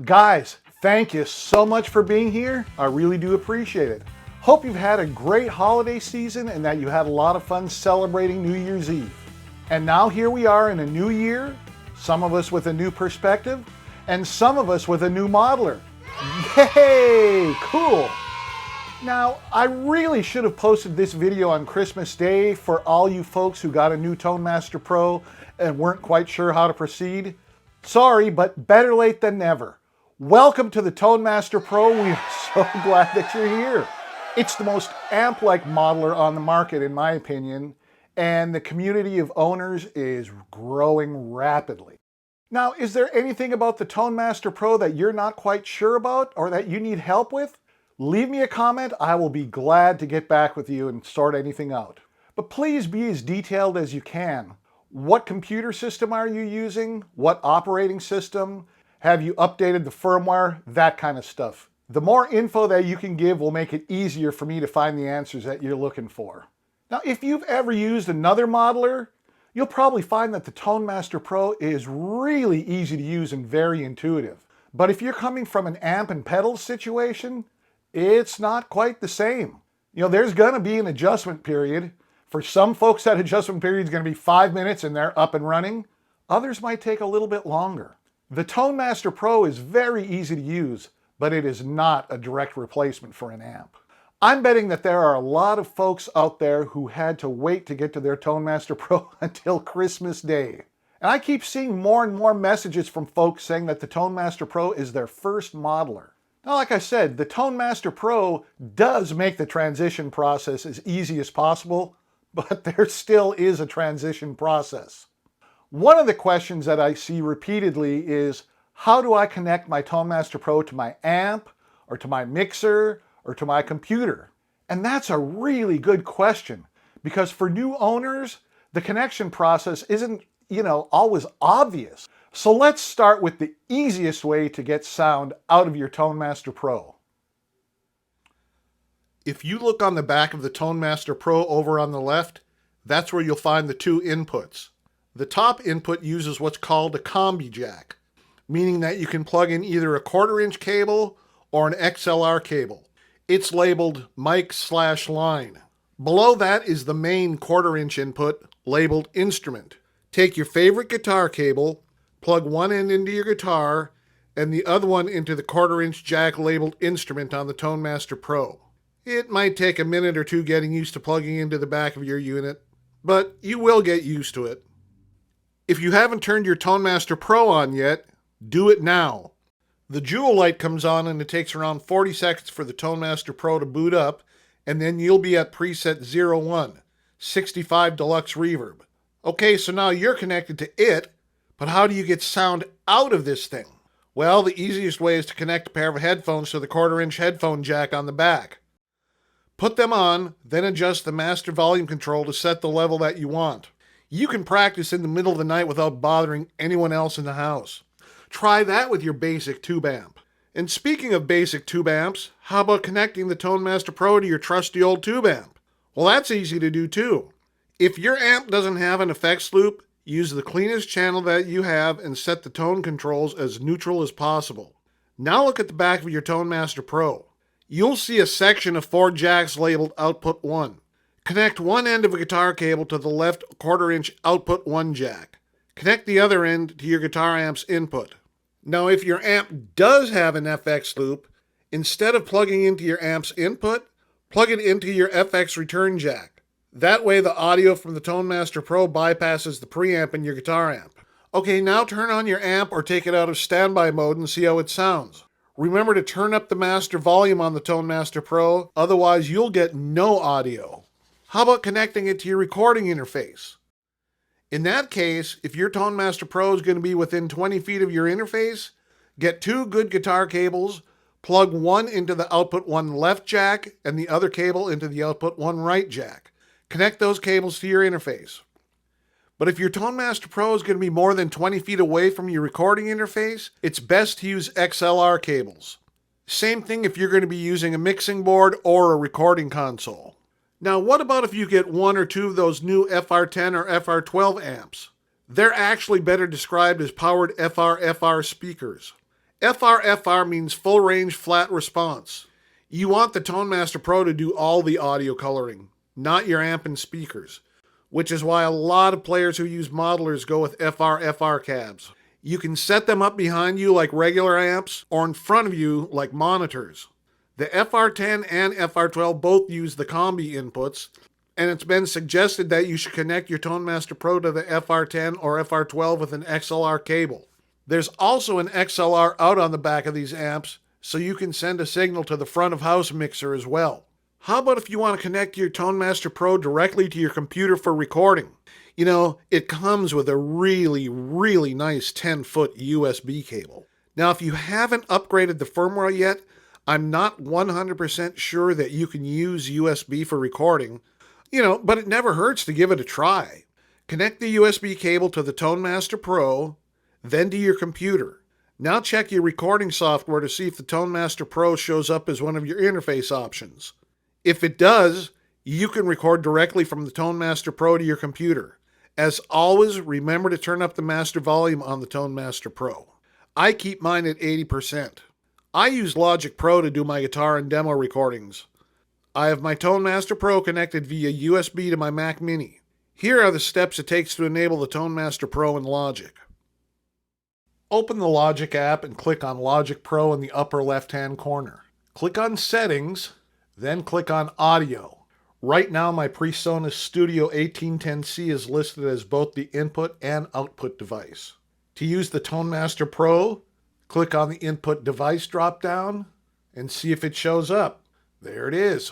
Guys, thank you so much for being here. I really do appreciate it. Hope you've had a great holiday season and that you had a lot of fun celebrating New Year's Eve. And now here we are in a new year, some of us with a new perspective, and some of us with a new modeler. Yay! Cool! Now, I really should have posted this video on Christmas Day for all you folks who got a new Tone Master Pro and weren't quite sure how to proceed. Sorry, but better late than never. Welcome to the Tone Master Pro. We are so glad that you're here. It's the most amp-like modeler on the market, in my opinion, and the community of owners is growing rapidly. Now, is there anything about the Tone Master Pro that you're not quite sure about or that you need help with? Leave me a comment. I will be glad to get back with you and sort anything out. But please be as detailed as you can. What computer system are you using? What operating system? Have you updated the firmware? That kind of stuff. The more info that you can give will make it easier for me to find the answers that you're looking for. Now, if you've ever used another modeler, you'll probably find that the Tone Master Pro is really easy to use and very intuitive. But if you're coming from an amp and pedals situation, it's not quite the same. You know, there's gonna be an adjustment period. For some folks, that adjustment period is gonna be 5 minutes and they're up and running. Others might take a little bit longer. The Tone Master Pro is very easy to use, but it is not a direct replacement for an amp. I'm betting that there are a lot of folks out there who had to wait to get to their Tone Master Pro until Christmas Day. And I keep seeing more and more messages from folks saying that the Tone Master Pro is their first modeler. Now, like I said, the Tone Master Pro does make the transition process as easy as possible, but there still is a transition process. One of the questions that I see repeatedly is, how do I connect my Tone Master Pro to my amp, or to my mixer, or to my computer? And that's a really good question, because for new owners, the connection process isn't, always obvious. So let's start with the easiest way to get sound out of your Tone Master Pro. If you look on the back of the Tone Master Pro over on the left, that's where you'll find the two inputs. The top input uses what's called a combi jack, meaning that you can plug in either a 1/4-inch cable or an XLR cable. It's labeled mic/line. Below that is the main 1/4-inch input labeled instrument. Take your favorite guitar cable, plug one end into your guitar, and the other one into the 1/4-inch jack labeled instrument on the Tone Master Pro. It might take a minute or two getting used to plugging into the back of your unit, but you will get used to it. If you haven't turned your Tone Master Pro on yet, do it now. The jewel light comes on and it takes around 40 seconds for the Tone Master Pro to boot up, and then you'll be at preset 01, 65 Deluxe Reverb. Okay, so now you're connected to it, but how do you get sound out of this thing? Well, the easiest way is to connect a pair of headphones to the 1/4-inch headphone jack on the back. Put them on, then adjust the master volume control to set the level that you want. You can practice in the middle of the night without bothering anyone else in the house. Try that with your basic tube amp. And speaking of basic tube amps, how about connecting the Tone Master Pro to your trusty old tube amp? Well, that's easy to do too. If your amp doesn't have an effects loop, use the cleanest channel that you have and set the tone controls as neutral as possible. Now look at the back of your Tone Master Pro. You'll see a section of 4 jacks labeled Output 1. Connect one end of a guitar cable to the left 1/4-inch Output 1 jack. Connect the other end to your guitar amp's input. Now, if your amp does have an FX loop, instead of plugging into your amp's input, plug it into your FX return jack. That way the audio from the Tone Master Pro bypasses the preamp in your guitar amp. Okay, now turn on your amp or take it out of standby mode and see how it sounds. Remember to turn up the master volume on the Tone Master Pro, otherwise you'll get no audio. How about connecting it to your recording interface? In that case, if your Tone Master Pro is going to be within 20 feet of your interface, get 2 good guitar cables, plug one into the Output 1 left jack and the other cable into the Output 1 right jack. Connect those cables to your interface. But if your Tone Master Pro is going to be more than 20 feet away from your recording interface, it's best to use XLR cables. Same thing if you're going to be using a mixing board or a recording console. Now, what about if you get 1 or 2 of those new FR10 or FR12 amps? They're actually better described as powered FR/FR speakers. FR means full range flat response. You want the Tone Master Pro to do all the audio coloring, not your amp and speakers, which is why a lot of players who use modelers go with FR cabs. You can set them up behind you like regular amps or in front of you like monitors. The FR10 and FR12 both use the combi inputs, and it's been suggested that you should connect your Tone Master Pro to the FR10 or FR12 with an XLR cable. There's also an XLR out on the back of these amps, so you can send a signal to the front of house mixer as well. How about if you want to connect your Tone Master Pro directly to your computer for recording? You know, it comes with a really, really nice 10-foot USB cable. Now, if you haven't upgraded the firmware yet, I'm not 100% sure that you can use USB for recording, but it never hurts to give it a try. Connect the USB cable to the Tone Master Pro, then to your computer. Now check your recording software to see if the Tone Master Pro shows up as one of your interface options. If it does, you can record directly from the Tone Master Pro to your computer. As always, remember to turn up the master volume on the Tone Master Pro. I keep mine at 80%. I use Logic Pro to do my guitar and demo recordings. I have my Tone Master Pro connected via USB to my Mac Mini. Here are the steps it takes to enable the Tone Master Pro in Logic. Open the Logic app and click on Logic Pro in the upper left-hand corner. Click on Settings, then click on Audio. Right now my PreSonus Studio 1810C is listed as both the input and output device. To use the Tone Master Pro, click on the Input Device drop-down and see if it shows up. There it is.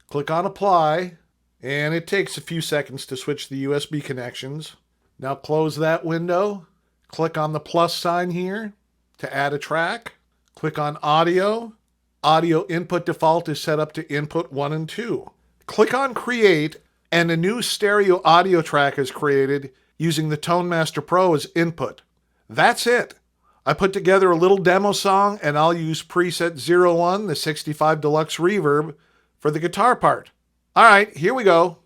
Click on Apply, and it takes a few seconds to switch the USB connections. Now close that window. Click on the plus sign here to add a track. Click on Audio. Audio input default is set up to input 1 and 2. Click on Create, and a new stereo audio track is created using the Tone Master Pro as input. That's it. I put together a little demo song, and I'll use preset 01, the 65 Deluxe Reverb, for the guitar part. All right, here we go.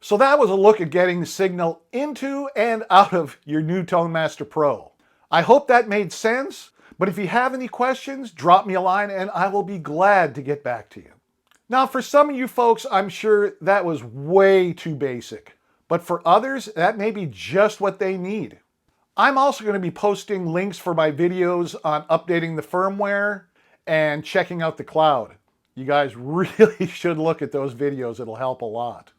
So that was a look at getting the signal into and out of your new Tone Master Pro. I hope that made sense, but if you have any questions, drop me a line and I will be glad to get back to you. Now, for some of you folks, I'm sure that was way too basic, but for others, that may be just what they need. I'm also going to be posting links for my videos on updating the firmware and checking out the cloud. You guys really should look at those videos. It'll help a lot.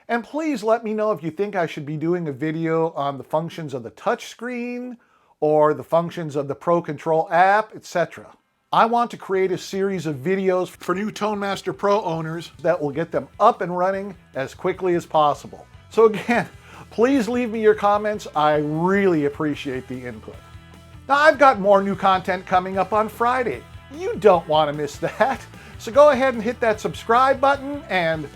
And please let me know if you think I should be doing a video on the functions of the touchscreen or the functions of the Pro Control app, etc. I want to create a series of videos for new ToneMaster Pro owners that will get them up and running as quickly as possible. So again, please leave me your comments. I really appreciate the input. Now, I've got more new content coming up on Friday. You don't want to miss that. So go ahead and hit that subscribe button and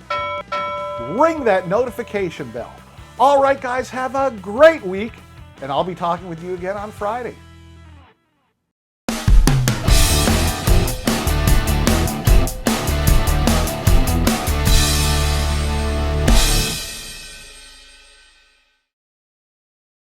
ring that notification bell. All right, guys, have a great week, and I'll be talking with you again on Friday.